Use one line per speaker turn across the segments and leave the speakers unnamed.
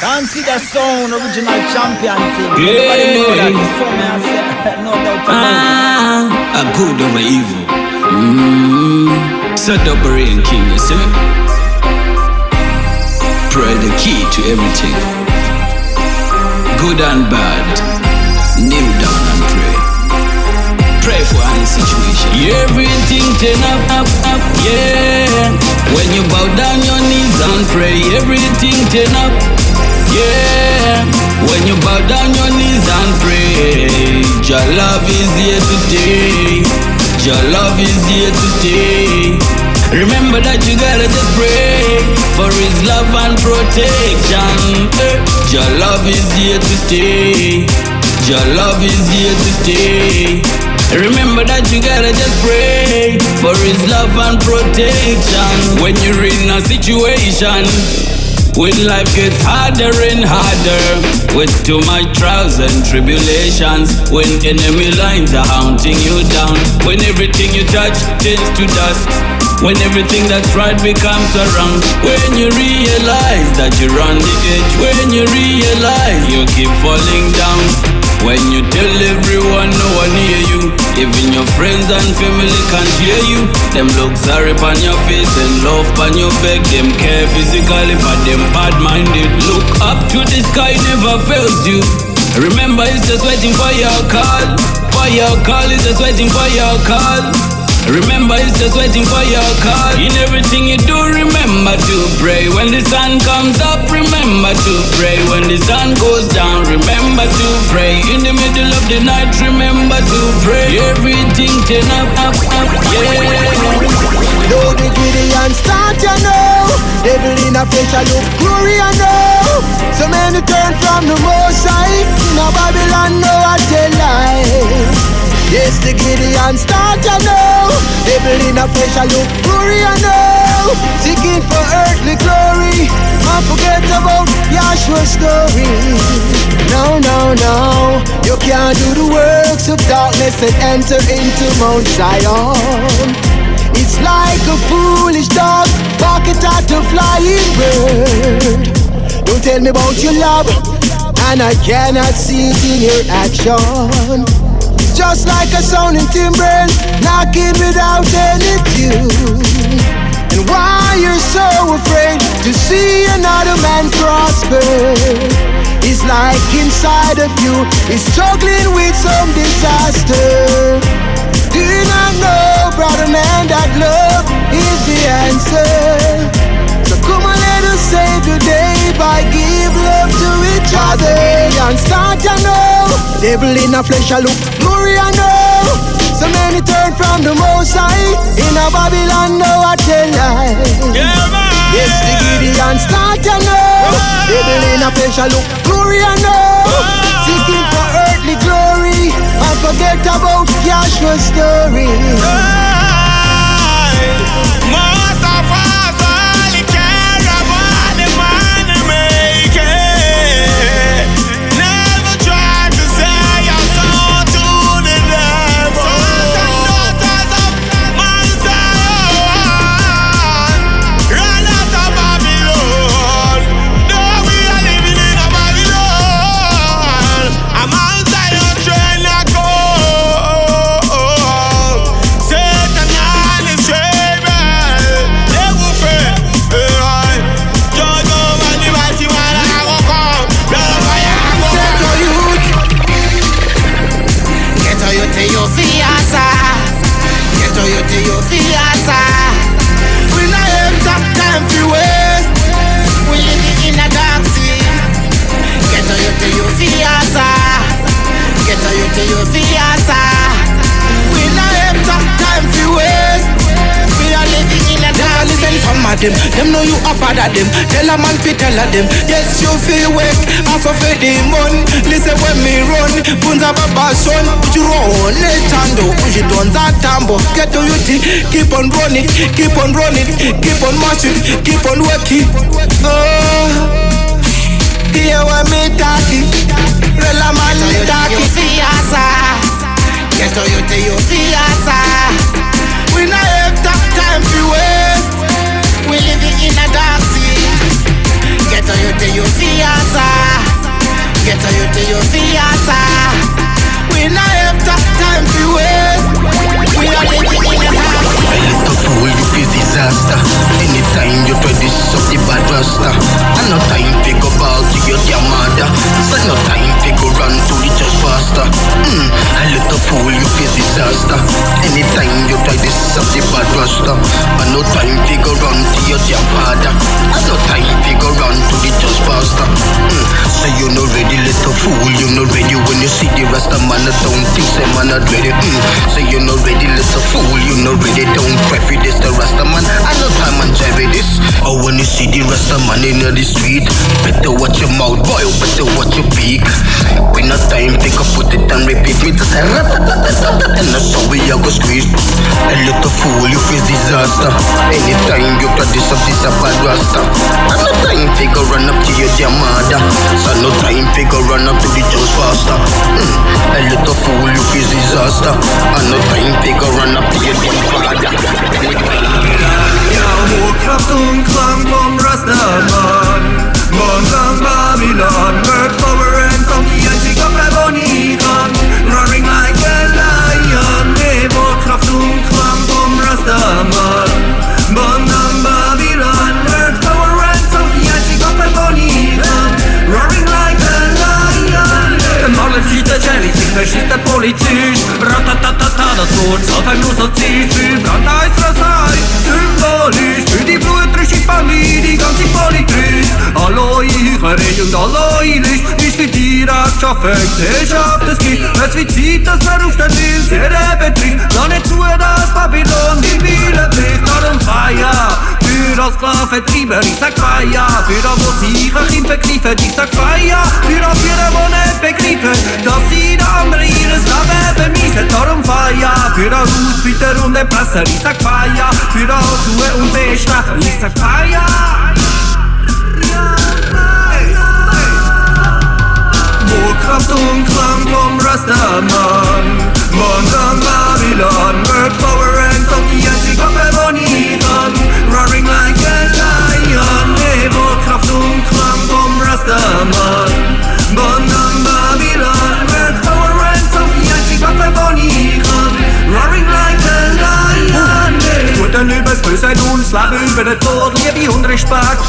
Consider sound original champion thing. Everybody know that. It's so me I say, no doubt about it.
A good over evil. So double rain king, you see me? Pray the key to everything. Good and bad. Kneel down and pray. Pray for any situation. Everything turn up, yeah. When you bow down your knees and pray, everything turn up, yeah. When you bow down your knees and pray, your love is here to stay. Your love is here to stay. Remember that you gotta just pray for His love and protection. Your love is here to stay. Your love is here to stay. Remember that you gotta just pray for His love and protection. When you're in a situation when life gets harder and harder, with too much trials and tribulations, when enemy lines are hunting you down, when everything you touch turns to dust, when everything that's right becomes wrong, when you realize that you're on the edge, when you realize you keep falling down, when you tell everyone no one hear you, even your friends and family can't hear you, them look sorry upon your face and love upon your back, them care physically but them bad-minded. Look up to the sky, never fails you. Remember it's just waiting for your call. For your call, it's just waiting for your call. Remember it's just waiting for your call. In everything you do, remember to pray. When the sun comes up, remember to pray. When the sun goes down, remember to pray. In the middle of the night, remember to pray. Everything turn up, yeah.
Though the Gideon start, you know, devil in a flesh, I look glory, I know. So many turn from the Most High. Now Babylon know I tell lies. Yes, the Gideon start, you know, devil in a flesh, I look glory, I know. Seeking for earthly glory, and forget about Yahshua's story. No, no, no, you can't do the works of darkness and enter into Mount Zion. It's like a foolish dog barking at a flying bird. Don't tell me about your love, and I cannot see it in your action. Just like a sounding timbrel, knocking without any tune. And why you're so afraid to see another man prosper? It's like inside of you is struggling with some disaster. Do you not know, brother man, that love is the answer? So come on, let us save your day by give love to each other. And start, you know, devil in a flesh, I look glory, I know. So many turn from the Most High. In a Babylon, no, I tell lies. Yes, the Gideon start, you know. Devil in a flesh, I look glory, I know. Seeking for earthly glory, and forget about Yahshua's story.
Most of us only care about the money making. Never try to sell your soul to the devil. Sons and daughters of Mount Zion, run out of Babylon. Though we are living in a Babylon, a Mount Zion train a go. Satan and his rebel, they will fail. Judge over the mighty one, I will come. Blood of fire, I will come.
Get a youth,
Get a youth to your fiasa. Get a youth to your fiasa. We not have that time to waste. We living in a dark sea. Get a youth to your fiasa. Get a youth to your fiasa. We not have that time to waste. We are living in a dark sea.
Listen from them know you are bad at them. Tell a man fi tell a them. Yes, you feel wake, also feel demon. Listen when me run, bunza baba son. You run, letando, you don't that tambo. Get to you, keep on running, keep on running, keep on marching, keep on working. Oh, hear what me talking, real man talking.
Get to your fiasa. We not have that time to waste. We living in a dark sea. Get to your fiasa. Get a you fiasa. We not have time to waste. We are living in a house.
A little fool, you face disaster. Anytime you try this up the bad rasta. And no time to go back to your dear mother. So no time to go run to the church pastor. A little fool, you face disaster. Anytime you try this up the bad rasta. And no time to go run to your dear father. And no time to go run to the church pastor. So you no ready, little fool, you no ready when you see the rasta man. I don't think say man not ready. So you no ready, little fool, you no ready. Don't cry for this, the rasta man. I no time and jive with this. Oh, when you see the rasta man in the street, better watch your mouth, boy, better watch your beak. We not time, pick up, put it and repeat me to say rat-tat-tat-tat-tat. And that's how we are go squeeze. A little fool, you face disaster. Anytime you got this up, this a bad rasta. And no time, figure run up to your dear mother. So no time, figure run up to the church pastor. A little fool, you face disaster. And no time, figure run up to your dear father.
Kraft und Klang vom Rastaman. Morgen Babylon, Word Power and Song, die einzige Revolution. Roaring like a lion. Evo Kraft und Klang vom Rastaman. Morgen Babylon, Word Power and Song, die einzige Revolution. Roaring like a lion. Morgen zieht der Jelly, verschießt der Politik. Ratatatata, das Wort soll fängt nur so tief. Für Brandeis, Rasai, symbolisch. Für die blutrische Familie, die ganze Politik. Hallo ich, und hallo ich. Ist für die Rechtschaffen, Gesellschaft, es gibt. Es wird Zeit, dass man aufstehen will, sehr betrifft. Lass nicht zu, dass Babylon die Wille bricht. Darum feier, für als Sklaventreiber, ich sag feier. Für alle, die sich ein Kind vergreifen, ich sag feier. Für alle, die nicht begreifen, dass sie den anderen ihres Leben vermiesen. Darum feier, für alle Ausbeuter und Erpresser, ich sag feier. Für alle Zu- und Bestecher, ich sag feier. Kraft und Klang vom Rastaman. Morgen Babylon, Word Power and Song, die einzige Revolution. Roaring like a lion. Evo Kraft und Klang vom Rastaman. Morgen Babylon, Word Power and Song, die einzige Revolution. Roaring like a lion. Gut und übers Böse und das Leben über den Tod, Liebe und Respekt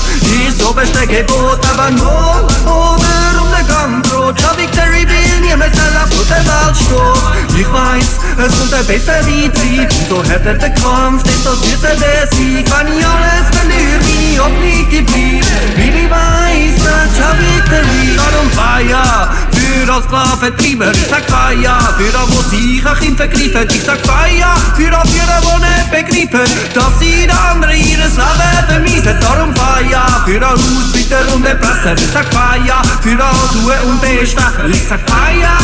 ist oberste Gebot, aber nur oder um den Gang droht. Schau Victory will niemand auf der Welt steht. Ich weiss, es kommt eine bessere Zeit, so härter der Kampf, desto süßer der Sieg. Wenn ich alles verliere, meine Hoffnung bleibt, weil ich weiss, dass schau Victory. Darum feier, für als Sklaventreiber, ich sag feier. Für alle, die sich ein Kind vergreifen, ich sag feier. Für alle, die nicht begreifen, dass sie den anderen ihres Leben vermiesen. Darum feier, für alle Ausbeuter und Erpresser, ich sag feier. Für alle Zu- und Bestecher, ich sag feier.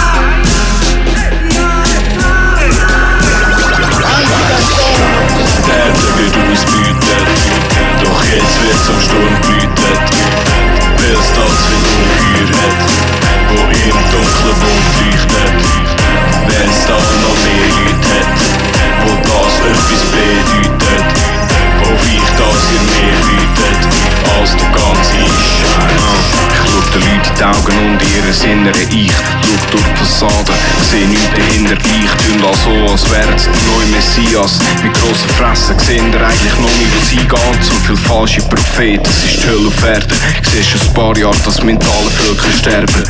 Die Erde wird ausbeutet, doch jetzt wird zum Sturm blühtet. Weil es das viel Ungeheuer hat, wo im dunklen Bund leuchtet. Wenn es da noch mehr Leute hat, wo das etwas bedeutet. Hoffe ich, dass ihr mehr bietet, als der ganze Scheiß.
Ich schau den Leuten in die Augen und ihres inneren Ich. Schau durch die Fassade, seh nichts dahinter gleich. Tun da so, als wär's der neue Messias. Mit grossen Fressen sehen ihr eigentlich noch nicht, wo sie gehen. So viel falsche Propheten, es ist die Hölle auf Erden. Ich seh schon ein paar Jahre, dass mentale Völker sterben.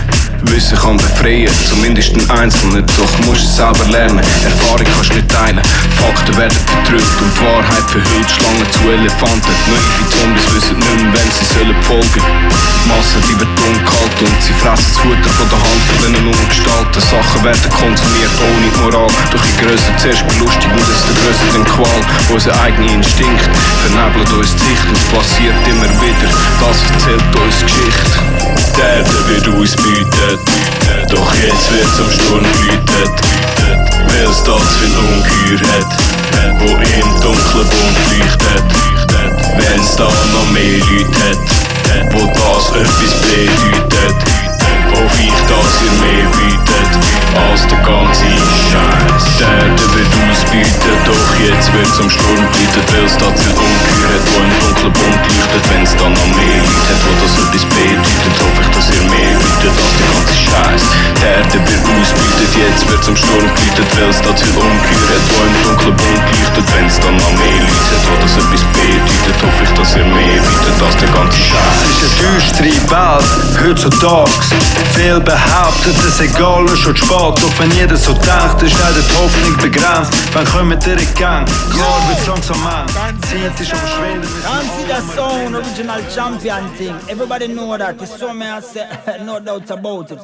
Wissen kann befreien, zumindest den Einzelnen, doch musst es selber lernen. Erfahrung kannst nicht teilen, Fakten werden verdrückt und die Wahrheit verhüllt. Schlangen zu Elefanten, naive Zombies wissen nicht mehr, wenn sie sollen folgen. Die Masse, die wird ungehalten und sie fressen das Futter von der Hand von denen Ungestalten. Sachen werden konsumiert ohne Moral, doch je grösser zuerst belustigen, desto grösser den Qual. Unser eigener Instinkt vernebelt uns die Sicht und es passiert immer wieder, das erzählt uns Geschichte.
Die Erde wird ausbeutet, doch jetzt wird zum Sturm blühtet. Weil es das viel Ungeheuer hat, wo im dunklen Bund leuchtet. Wenn es da noch mehr Leute hat, wo das etwas bedeutet. Hoffe ich, dass ihr mehr bietet, als der ganze Scheiß. Die Erde wird ausbeutet, doch jetzt wird zum Sturm blühtet. Weil es da viel Ungeheuer hat, wo im dunklen Bund leuchtet. Wenn es da noch mehr Leute hat, wo das etwas bedeutet. Hoffe ich, dass ihr mehr bietet, als der ganze Scheiß. Jetzt wird zum Sturm geleitet, weil es da zu viel Ungeheuer hat, wo im dunklen Bund leuchtet. Wenn's dann noch mehr Leute hat, oder es etwas bedeutet, hoffe ich, dass ihr mehr bietet als der ganze Scheiß.
Es ist eine düstere Welt, heutzutage. Viel behauptet, es egal ist schon spät. Doch wenn jeder so denkt, ist leider die Hoffnung begrenzt. Wann kommen ihr in Gang? Klar wird's langsam an. Zeit ist aber schwer.
Can't see the sound, original champion thing. Everybody know that. It's so me I say, no doubt about it.